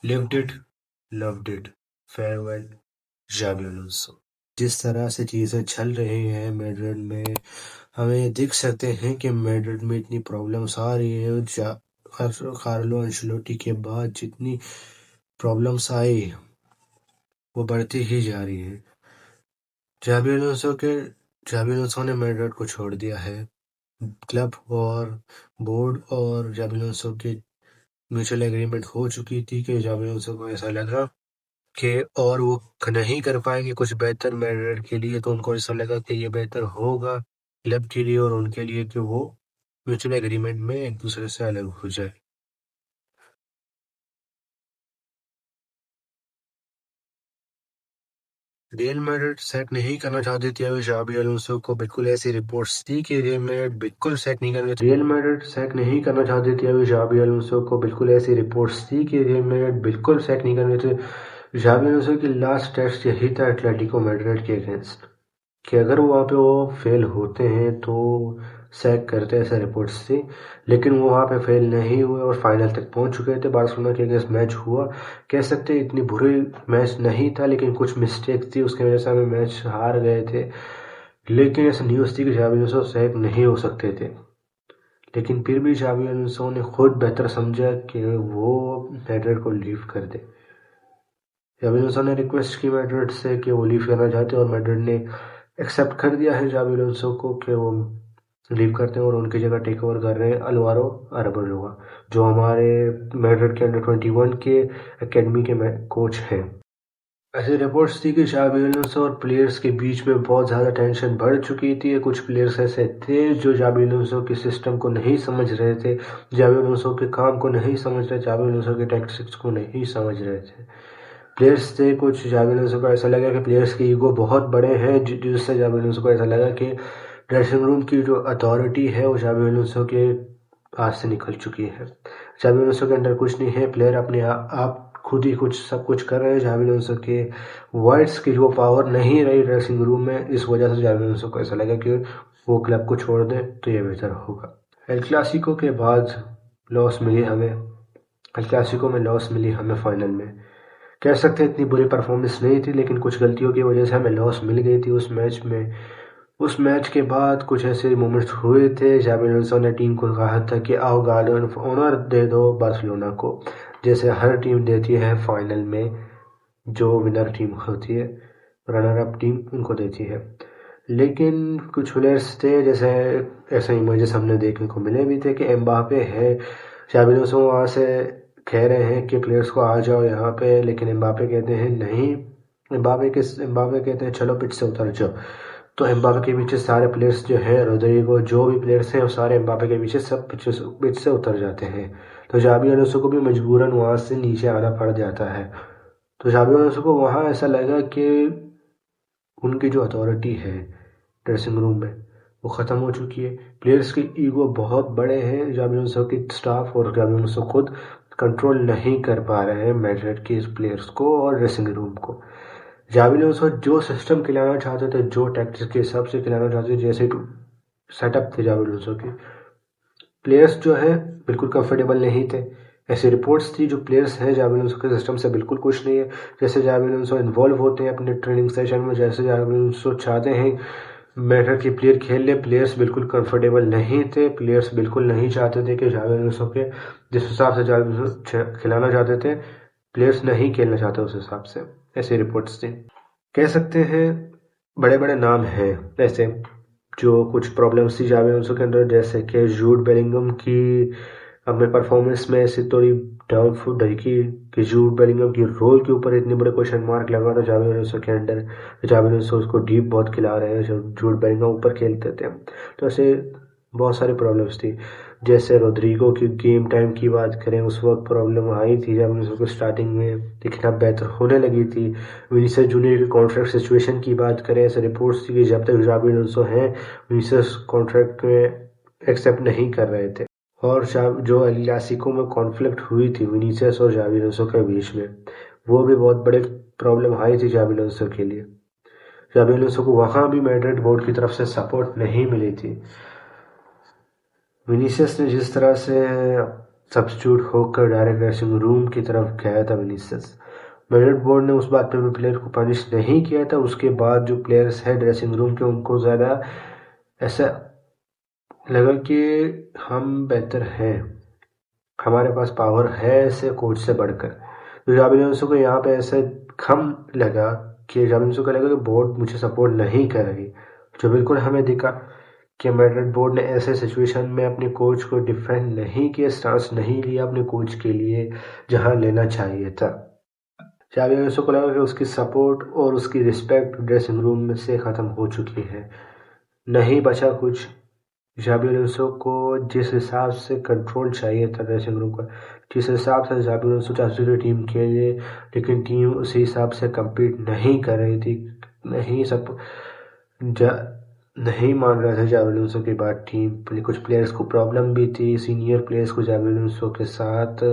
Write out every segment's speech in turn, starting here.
Lived it, loved it, farewell Xabi Alonso. जिस तरह से चीज़ें चल रही हैं मैड्रिड में, हमें दिख सकते हैं कि मैड्रिड में इतनी प्रॉब्लम्स आ रही है। कार्लो अंcelotti के बाद जितनी प्रॉब्लम्स आई वो बढ़ती ही जा रही है। जाबी अलोंसो ने मैड्रिड को छोड़ दिया है। क्लब और बोर्ड और जाबी अलोंसो की म्यूचुअल एग्रीमेंट हो चुकी थी कि जाबी अलोंसो को ऐसा लगा कि और वो नहीं कर पाएंगे कुछ बेहतर मैड्रिड के लिए, तो उनको ऐसा लगा कि ये बेहतर होगा क्लब के लिए और उनके लिए कि वो म्यूचुअल एग्रीमेंट में एक दूसरे से अलग हो जाए। रियल मैड्रिड सेट नहीं करना चाहती थी अभी जाबी अलोंसो को। बिल्कुल ऐसी रिपोर्ट्स थी कि रियल मैड्रिड बिल्कुल सेट नहीं करना रियल मैड्रिड सेट नहीं करना चाहती थी अभी जाबी अलोंसो को। बिल्कुल ऐसी रिपोर्ट्स थी कि रियल मैड्रिड बिल्कुल सेट नहीं करने थे जाबी अलोंसो की। लास्ट टेस्ट यही था एटलेटिको मैड्रिड के अगेंस्ट कि अगर वहाँ पे वो फेल होते हैं तो सैक करते हैं, ऐसा रिपोर्ट्स थी। लेकिन वो वहाँ पे फेल नहीं हुए और फाइनल तक पहुँच चुके थे। बार्सिलोना के अगेंस्ट मैच हुआ, कह सकते हैं इतनी बुरी मैच नहीं था, लेकिन कुछ मिस्टेक थी उसकी वजह से हमें मैच हार गए थे। लेकिन ऐसी न्यूज़ थी कि जावी अलोंसो सैक नहीं हो सकते थे, लेकिन फिर भी जावी अलोंसो ने खुद बेहतर समझा कि वो मैड्रिड को लीव कर दे। जावी अलोंसो ने रिक्वेस्ट की मैड्रिड से कि वो लीव करना चाहते और मैड्रिड ने एक्सेप्ट कर दिया है जावी अलोंसो को कि वो लीव करते हैं और उनकी जगह टेक ओवर कर रहे हैं अलवारो अरेबेलोआ, जो हमारे मैड्रिड के अंडर 21 के एकेडमी के कोच हैं। ऐसी रिपोर्ट्स थी कि जावी अलोंसो और प्लेयर्स के बीच में बहुत ज़्यादा टेंशन बढ़ चुकी थी। कुछ प्लेयर्स ऐसे थे जो जावी अलोंसो के सिस्टम को नहीं समझ रहे थे, जावी अलोंसो के काम को नहीं समझ रहे, जावी अलोंसो के टैक्टिक्स को नहीं समझ रहे थे। प्लेयर्स थे कुछ, जावी अलोंसो को ऐसा लगा कि प्लेयर्स के ईगो बहुत बड़े हैं, जिससे जावी अलोंसो को ऐसा लगा कि ड्रेसिंग रूम की जो अथॉरिटी है वो जावी अलोंसो के हाथ से निकल चुकी है। जावी अलोंसो के अंदर कुछ नहीं है, प्लेयर अपने आप खुद ही कुछ सब कुछ कर रहे हैं। जावी अलोंसो के वर्ड्स की जो पावर नहीं रही ड्रेसिंग रूम में, इस वजह से जावी अलोंसो को ऐसा लगा कि वो क्लब को छोड़ दे तो ये बेहतर होगा। एल क्लासिको के बाद लॉस मिली हमें, एल क्लासिको में लॉस मिली हमें फाइनल में। कह सकते हैं इतनी बुरी परफॉर्मेंस नहीं थी, लेकिन कुछ गलतियों की वजह से हमें लॉस मिल गई थी उस मैच में। उस मैच के बाद कुछ ऐसे मोमेंट्स हुए थे, जावी अलोंसो ने टीम को कहा था कि आओ गार्डन ऑफ ऑनर दे दो बार्सिलोना को, जैसे हर टीम देती है फाइनल में। जो विनर टीम होती है, रनर अप टीम उनको देती है। लेकिन कुछ प्लेयर्स थे, जैसे ऐसे इमेजेस हमने देखने को मिले भी थे कि एम्बापे है, जावी अलोंसो वहाँ से कह रहे हैं कि प्लेयर्स को आ जाओ यहाँ पे, लेकिन एम्बापे कहते हैं नहीं। एम्बापे कहते हैं चलो पिच से उतर जाओ। तो एम्बापे के पीछे सारे प्लेयर्स जो हैं, रोड्रिगो, जो भी प्लेयर्स हैं वो सारे एम्बापे के पीछे सब पिच से उतर जाते हैं। तो जावी अलोंसो को भी मजबूरन वहाँ से नीचे आना पड़ जाता है। तो जावी अलोंसो को वहाँ ऐसा लगा कि उनकी जो अथॉरिटी है ड्रेसिंग रूम में वो ख़त्म हो चुकी है। प्लेयर्स के ईगो बहुत बड़े हैं, जावी अलोंसो की स्टाफ और जावी अलोंसो खुद कंट्रोल नहीं कर पा रहे हैं मैड्रिड के इस प्लेयर्स को और ड्रेसिंग रूम को। जावी अलोंसो जो सिस्टम खिलाना चाहते थे, जो टैक्टिक्स के हिसाब से खिलाना चाहते थे, जैसे सेटअप थे जावी अलोंसो के, प्लेयर्स जो है बिल्कुल कंफर्टेबल नहीं थे। ऐसी रिपोर्ट्स थी जो प्लेयर्स हैं जावी अलोंसो के सिस्टम से बिल्कुल खुश नहीं है। जैसे जावी अलोंसो इन्वॉल्व होते हैं अपने ट्रेनिंग सेशन में, जैसे जावी अलोंसो चाहते हैं मैड्रिड के प्लेयर खेल ले, प्लेयर्स बिल्कुल कंफर्टेबल नहीं थे। प्लेयर्स बिल्कुल नहीं चाहते थे कि जावी अलोंसो के जिस हिसाब से जावी अलोंसो खिलाना चाहते थे, प्लेयर्स नहीं खेलना चाहते उस हिसाब से। ऐसी रिपोर्ट्स थी। कह सकते हैं बड़े बड़े नाम हैं ऐसे जो कुछ प्रॉब्लम्स थी जावी अलोंसो के अंदर, जैसे कि जूड बेलिंगम की अपने परफॉर्मेंस में ऐसी थोड़ी डाउटफुल रही कि जूड बेलिंगम की रोल के ऊपर इतने बड़े क्वेश्चन मार्क लगा था जावी अलोंसो के अंदर। जावी अलोंसो उसको डीप बहुत खिला रहे हैं, जो जूड बेलिंगम ऊपर खेलते थे। तो ऐसे बहुत सारी प्रॉब्लम्स थी। जैसे रोड्रिगो की गेम टाइम की बात करें, उस वक्त प्रॉब्लम आई थी जब उसको स्टार्टिंग में, लेकिन अब बेहतर होने लगी थी। विनीसियस जूनियर की कॉन्ट्रैक्ट सिचुएशन की बात करें, ऐसे रिपोर्ट्स थी कि जब तक जावी अलोंसो हैं विनीसियस कॉन्ट्रैक्ट में एक्सेप्ट नहीं कर रहे थे। और जो एल क्लासिको में कॉन्फ्लिक्ट हुई थी विनीसियस और जावी अलोंसो के बीच में, वो भी बहुत बड़े प्रॉब्लम आई थी जावी अलोंसो के लिए। जावी अलोंसो को वहाँ भी मैड्रिड बोर्ड की तरफ से सपोर्ट नहीं मिली थी। विनीसियस ने जिस तरह से सब्स्टिट्यूट होकर डायरेक्ट ड्रेसिंग रूम की तरफ गया था विनीसियस। मैड्रिड बोर्ड ने उस बात पे भी प्लेयर को पनिश नहीं किया था। उसके बाद जो प्लेयर्स है ड्रेसिंग रूम के, उनको ज़्यादा ऐसा लगा कि हम बेहतर हैं, हमारे पास पावर है ऐसे कोच से बढ़कर। तो जावी अलोंसो को यहाँ पे ऐसे कम लगा कि जावी अलोंसो को लगा कि बोर्ड मुझे सपोर्ट नहीं कर रही, जो बिल्कुल हमें दिखा कि मैड्रिड बोर्ड ने ऐसे सिचुएशन में अपने कोच को डिफेंड नहीं किया, स्टांस नहीं लिया अपने कोच के लिए जहां लेना चाहिए था। जावी अलोंसो को लगा कि उसकी सपोर्ट और उसकी रिस्पेक्ट ड्रेसिंग रूम में से ख़त्म हो चुकी है, नहीं बचा कुछ। जावी अलोंसो को जिस हिसाब से कंट्रोल चाहिए था ड्रेसिंग रूम का, जिस हिसाब से जावी अलोंसो चाहते थे टीम के लिए, लेकिन टीम उसी हिसाब से compete नहीं कर रही थी। नहीं सब जा, नहीं मान रहा था जावी अलोंसो की बात टीम। कुछ प्लेयर्स को प्रॉब्लम भी थी, सीनियर प्लेयर्स को जावी अलोंसो के साथ,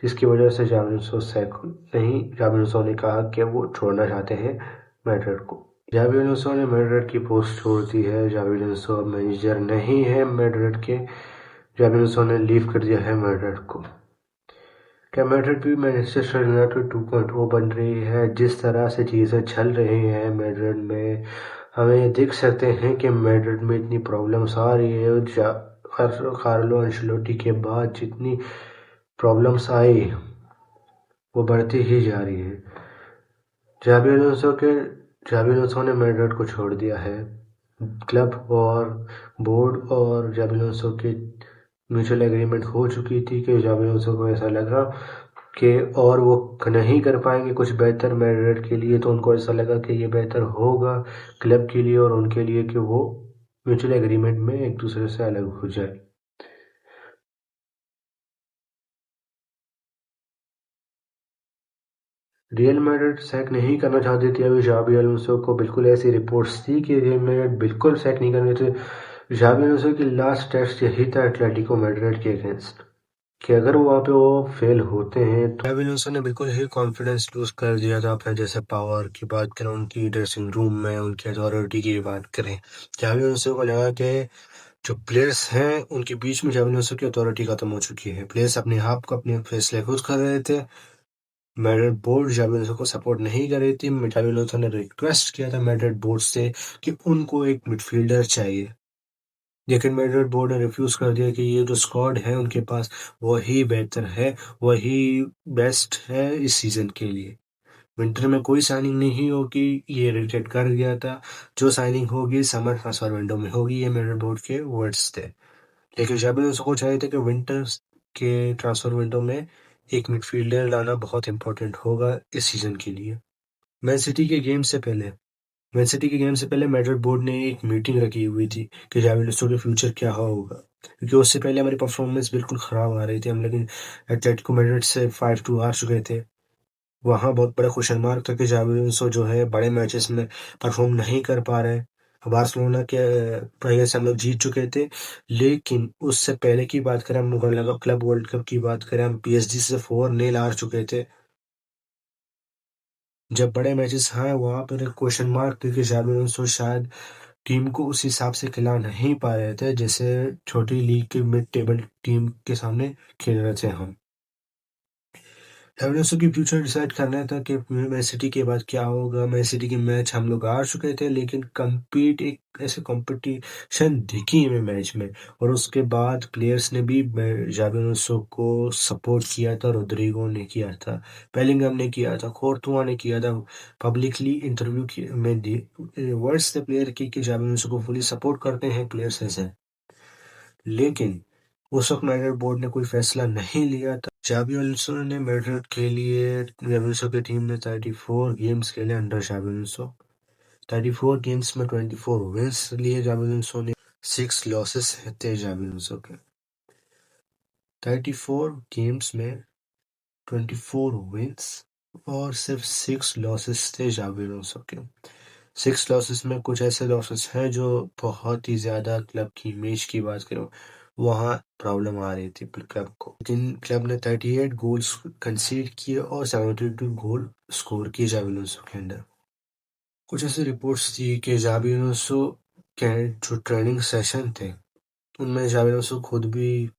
जिसकी वजह से जावी अलोंसो से नहीं, जावी अलोंसो ने कहा कि वो छोड़ना चाहते हैं मैड्रिड को। जावी अलोंसो ने मैड्रिड की पोस्ट छोड़ दी है। जावी अलोंसो अब मैनेजर नहीं है मैड्रिड के। जावी अलोंसो ने लीव कर दिया है मैड्रिड को। क्या मैड्रिड भी मैनचेस्टर यूनाइटेड 2.0 बन रही है? जिस तरह से चीज़ें चल रही हैं मैड्रिड में, हमें देख सकते हैं कि मैड्रिड में इतनी प्रॉब्लम्स आ रही है। कार्लो अंcelotti के बाद जितनी प्रॉब्लम्स आई, वो बढ़ती ही जा रही है। जावी अलोंसो ने मैड्रिड को छोड़ दिया है। क्लब और बोर्ड और जावी अलोंसो की म्यूचुअल एग्रीमेंट हो चुकी थी कि जावी अलोंसो को ऐसा लगा कि और वो नहीं कर पाएंगे कुछ बेहतर मैड्रिड के लिए, तो उनको ऐसा लगा कि ये बेहतर होगा क्लब के लिए और उनके लिए कि वो म्यूचुअल एग्रीमेंट में एक दूसरे से अलग हो जाए। रियल मैड्रिड सैक नहीं करना चाहती थी अभी जावी अलोंसो को। बिल्कुल ऐसी रिपोर्ट्स थी कि रियल मैड्रिड बिल्कुल सैक नहीं करने थे। जावी अलोंसो की लास्ट टेस्ट यही था एटलेटिको मैड्रिड के अगेंस्ट, कि अगर वहाँ पे वो फेल होते हैं तो जावी अलोंसो ने बिल्कुल ही कॉन्फिडेंस लूज कर दिया था अपने। जैसे पावर की बात करें, उनकी ड्रेसिंग रूम में उनकी अथॉरिटी की बात करें, जावी अलोंसो को लगा कि जो प्लेयर्स हैं उनके बीच में जावी अलोंसो की अथॉरिटी खत्म हो चुकी है। प्लेयर्स अपने आप को अपने फैसले खुद कर रहे थे। मैड्रिड बोर्ड जावी अलोंसो को सपोर्ट नहीं कर रही थी। जावी अलोंसो ने रिक्वेस्ट किया था मैड्रिड बोर्ड से कि उनको एक मिडफील्डर चाहिए, लेकिन मैड्रिड बोर्ड ने रिफ्यूज कर दिया कि ये जो स्क्वाड है उनके पास वही बेहतर है, वही बेस्ट है इस सीजन के लिए। विंटर में कोई साइनिंग नहीं होगी, ये रिजेक्ट कर दिया था। जो साइनिंग होगी समर ट्रांसफर विंडो में होगी, ये मैड्रिड बोर्ड के वर्ड्स थे। लेकिन जावी अलोंसो को चाहिए थे कि विंटर के ट्रांसफर विंडो में एक मिडफील्डर लाना बहुत इंपॉर्टेंट होगा इस सीजन के लिए। मैन सिटी के गेम से पहले मैन सिटी के गेम से पहले मैड्रिड बोर्ड ने एक मीटिंग रखी हुई थी कि जावी अलोंसो के फ्यूचर क्या होगा, क्योंकि उससे पहले हमारी परफॉर्मेंस बिल्कुल ख़राब आ रही थी हम, लेकिन एटलेटिको मैड्रिड से 5-2 हार चुके थे। वहाँ बहुत बड़ा क्वेश्चन मार्क था कि जावी अलोंसो जो है बड़े मैचेस में परफॉर्म नहीं कर पा रहे। बार्सिलोना के अगेंस्ट हम लोग जीत चुके थे, लेकिन उससे पहले की बात करें, हम लोग क्लब वर्ल्ड कप की बात करें, हम पीएसजी से 4-0 हार चुके थे। जब बड़े मैचेस हैं वहाँ पर एक क्वेश्चन मार्क थे कि जावी अलोंसो शायद टीम को उस हिसाब से खिला नहीं पा रहे थे जैसे छोटी लीग के मिड टेबल टीम के सामने खेल रहे थे हम। एवरेस्ट की फ्यूचर डिसाइड करना था कि मैन सिटी के बाद क्या होगा। मैन सिटी के मैच हम लोग हार चुके थे, लेकिन compete एक ऐसे कंपटीशन दिखी हमें मैच में, और उसके बाद प्लेयर्स ने भी जावी अलोंसो को सपोर्ट किया था। रोड्रिगो ने किया था, बेलिंगम ने किया था, कोर्तुआ ने किया था। पब्लिकली इंटरव्यू में वर्ड्स थे प्लेयर की कि जावी अलोंसो को फुली सपोर्ट करते हैं प्लेयर्स ऐसे। लेकिन उस वक्त मैड्रिड बोर्ड ने कोई फैसला नहीं लिया था। जावी अलोंसो ने मैड्रिड के लिए, जावी अलोंसो की टीम ने 34 गेम्स खेले अंडर जावी अलोंसो। 34 गेम्स में 24 विंस लिए जावी अलोंसो ने, 6 लॉसेस थे जावी अलोंसो के। 34 गेम्स में 24 विंस और सिर्फ 6 लॉसेस थे जावी अलोंसो के। 6 लॉसेस में कुछ ऐसे लॉसेस हैं जो बहुत ही ज़्यादा क्लब की इमेज की बात करें, वहाँ प्रॉब्लम आ रही थी क्लब को। लेकिन क्लब ने 38 गोल्स कंसीड किए और 72 गोल स्कोर किए जावी अलोंसो के अंडर। कुछ ऐसी रिपोर्ट्स थी कि जावी अलोंसो के जो ट्रेनिंग सेशन थे उनमें जावी अलोंसो खुद भी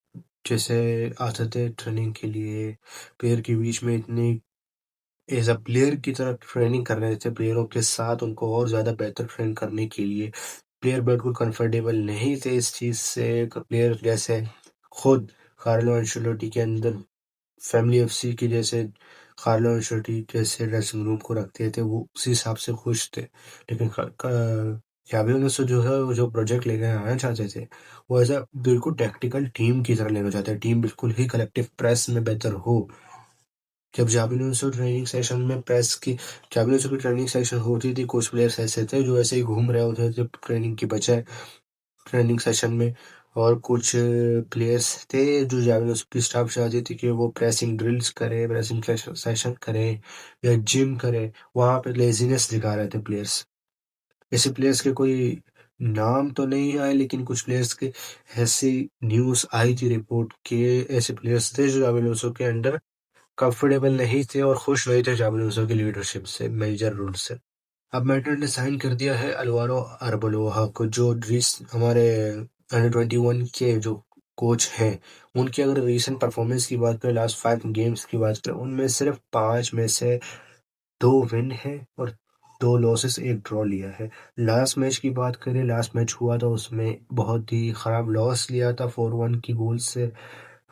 जैसे आते थे ट्रेनिंग के लिए, प्लेयर के बीच में इतनी एज़ अ प्लेयर की तरह ट्रेनिंग कर रहे थे, प्लेयरों के साथ उनको और ज़्यादा बेहतर ट्रेन करने के लिए। प्लेयर बिल्कुल कंफर्टेबल नहीं थे इस चीज़ से। प्लेयर जैसे खुद कार्लो अंcelotti के अंदर फैमिली एफसी की जैसे कार्लो अंcelotti जैसे ड्रेसिंग रूम को रखते थे, वो उसी हिसाब से खुश थे। लेकिन जावी अलonso जो है, वो जो प्रोजेक्ट लेके आना चाहते थे, वो ऐसा बिल्कुल टैक्टिकल टीम की तरह लेना चाहते हैं। टीम बिल्कुल ही कलेक्टिव प्रेस में बेहतर हो। जब जावी अलonso ट्रेनिंग सेशन में प्रेस की जावी अलonso की ट्रेनिंग सेशन होती थी, कुछ प्लेयर्स ऐसे थे जो ऐसे ही घूम रहे होते थे ट्रेनिंग की बजाय ट्रेनिंग सेशन में, और कुछ प्लेयर्स थे जो जावी अलonso की स्टाफ चाहती थी कि वो प्रेसिंग ड्रिल्स करे, प्रेसिंग सेशन करे या जिम करे। वहाँ पे लेजीनेस दिखा रहे थे प्लेयर्स। ऐसे प्लेयर्स के कोई नाम तो नहीं आए, लेकिन कुछ प्लेयर्स के ऐसी न्यूज़ आई थी रिपोर्ट के, ऐसे प्लेयर्स थे जो जावी अलonso के अंडर कंफर्टेबल नहीं थे और खुश नहीं थे जावी अलonso की लीडरशिप से, मेजर रोल से। अब मैड्रिड ने साइन कर दिया है अलवारो अरबलोहा को, जो हमारे अंडर 21 के जो कोच हैं। उनकी अगर रीसेंट परफॉर्मेंस की बात करें, लास्ट 5 गेम्स की बात करें, उनमें सिर्फ 5 में से 2 विन है और 2 लॉसेस, 1 ड्रॉ लिया है। लास्ट मैच की बात करें, लास्ट मैच हुआ था, उसमें बहुत ही खराब लॉस लिया था 4-1 की गोल से।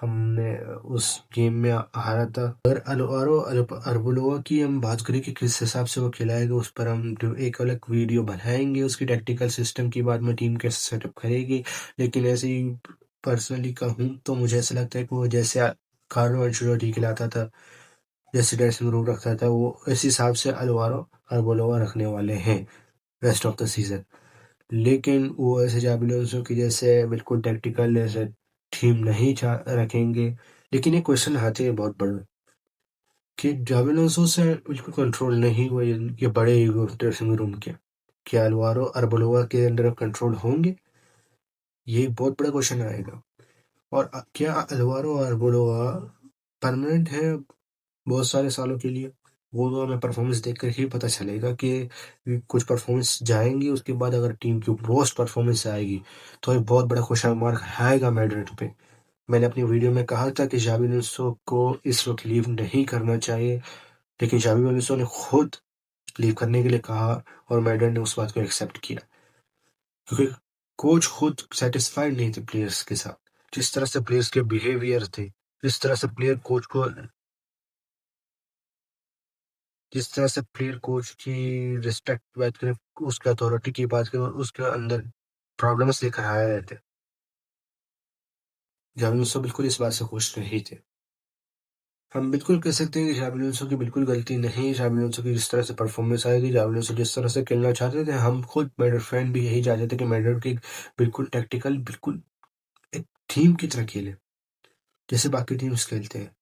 हमने उस गेम में हारा था। अगर अलवारो अरबलोवा की हम बात करें कि किस हिसाब से वो खिलाएगा, उस पर हम एक अलग वीडियो बनाएंगे। उसकी टैक्टिकल सिस्टम की बाद में टीम कैसे सेटअप करेगी। लेकिन ऐसे ही पर्सनली कहूँ तो मुझे ऐसा लगता है कि वो जैसे कार्लो अंcelotti खिलाता था, जैसे ड्रेसिंग रूम रखता था, वो इस हिसाब से अलवारो अरबलोवा रखने वाले हैं रेस्ट ऑफ द सीजन। लेकिन वो ऐसे जावी अलonso की जैसे बिल्कुल टैक्टिकल ऐसे टीम नहीं रखेंगे। लेकिन एक क्वेश्चन आते हैं बहुत बड़ा कि जावी अलonso से बिल्कुल कंट्रोल नहीं हुआ ये बड़े ईगो ड्रेसिंग रूम के, क्या अलवारो अरबलोवा के अंडर कंट्रोल होंगे? ये एक बहुत बड़ा क्वेश्चन आएगा। और क्या अलवारो अरबलोवा परमानेंट है बहुत सारे सालों के लिए? वो तो हमें परफॉर्मेंस देखकर ही पता चलेगा कि कुछ परफॉर्मेंस जाएंगी, उसके बाद अगर टीम की वर्स्ट परफॉर्मेंस आएगी तो एक बहुत बड़ा क्वेश्चन मार्क आएगा मैड्रिड पे। मैंने अपनी वीडियो में कहा था कि जावी अलonso को इस वक्त लीव नहीं करना चाहिए, लेकिन जावी अलonso ने खुद लीव करने के लिए कहा और मैड्रिड ने उस बात को एक्सेप्ट किया, क्योंकि कोच खुद सेटिस्फाइड नहीं थे प्लेयर्स के साथ। जिस तरह से प्लेयर्स के बिहेवियर थे, जिस तरह से प्लेयर कोच को जिस तरह से प्लेयर कोच की रिस्पेक्ट की बात करें, उसके अथॉरिटी की बात करें, और उसके अंदर प्रॉब्लम्स लेकर आए रहे थे, जावी अलonso बिल्कुल इस बात से खुश नहीं थे। हम बिल्कुल कह सकते हैं कि जावी अलonso की बिल्कुल गलती नहीं। जावी अलonso की जिस तरह से परफॉर्मेंस आई थी, जावी अलonso जिस तरह से खेलना चाहते थे, हम खुद मैड्रिड फैन भी यही चाहते थे कि मैड्रिड की बिल्कुल टैक्टिकल, बिल्कुल एक टीम की तरह खेले, जैसे बाकी टीम्स खेलते हैं।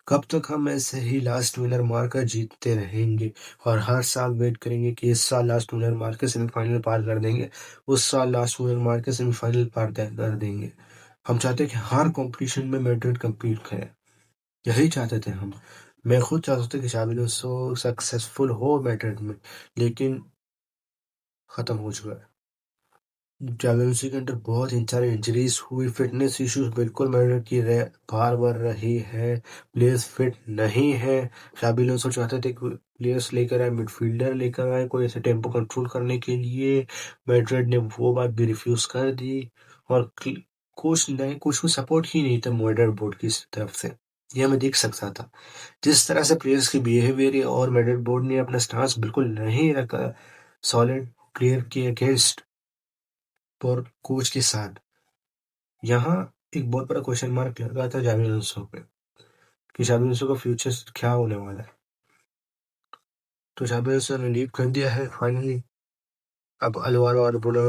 कब तक हम ऐसे ही लास्ट विनर मारकर जीतते रहेंगे और हर साल वेट करेंगे कि इस साल लास्ट विनर मार के सेमीफाइनल पार कर देंगे, उस साल लास्ट विनर मार के सेमीफाइनल पार तय कर देंगे? हम चाहते हैं कि हर कंपटीशन में मैड्रिड compete करे, यही चाहते थे हम। मैं खुद चाहता था कि जावी अलonso सक्सेसफुल हो मैड्रिड में, लेकिन खत्म हो चुका है। जावी अलonso के अंदर बहुत सारी इंजरीज हुई, फिटनेस इश्यूज बिल्कुल मैड्रिड की बार बार रही है, प्लेयर्स फिट नहीं है। जावी अलonso चाहते थे कि प्लेयर्स लेकर आए, मिडफील्डर लेकर आए कोई ऐसे टेम्पो कंट्रोल करने के लिए। मैड्रिड ने वो बात भी रिफ्यूज कर दी, और कोच को सपोर्ट ही नहीं था मैड्रिड बोर्ड की तरफ से। ये मैं देख सकता था जिस तरह से प्लेयर्स की बिहेवियर है, और मैड्रिड बोर्ड ने अपना स्टांस बिल्कुल नहीं रखा सॉलिड प्लेयर के अगेंस्ट और कोच के साथ। यहाँ एक बहुत बड़ा क्वेश्चन मार्क लगा था जावी अलonso पे कि जावी अलonso का फ्यूचर क्या होने वाला है। तो जावी अलonso ने लीव कर दिया है फाइनली। अब अलवारो अरबोला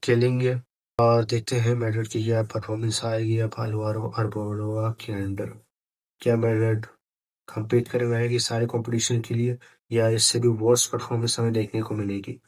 खेलेंगे और देखते हैं मैड्रिड की क्या परफॉर्मेंस आएगी अब अलवारो अरबोला के अंडर। क्या मैड्रिड compete करेगा कि सारे कंपटीशन के लिए, या इससे भी वर्स्ट परफॉर्मेंस हमें देखने को मिलेगी?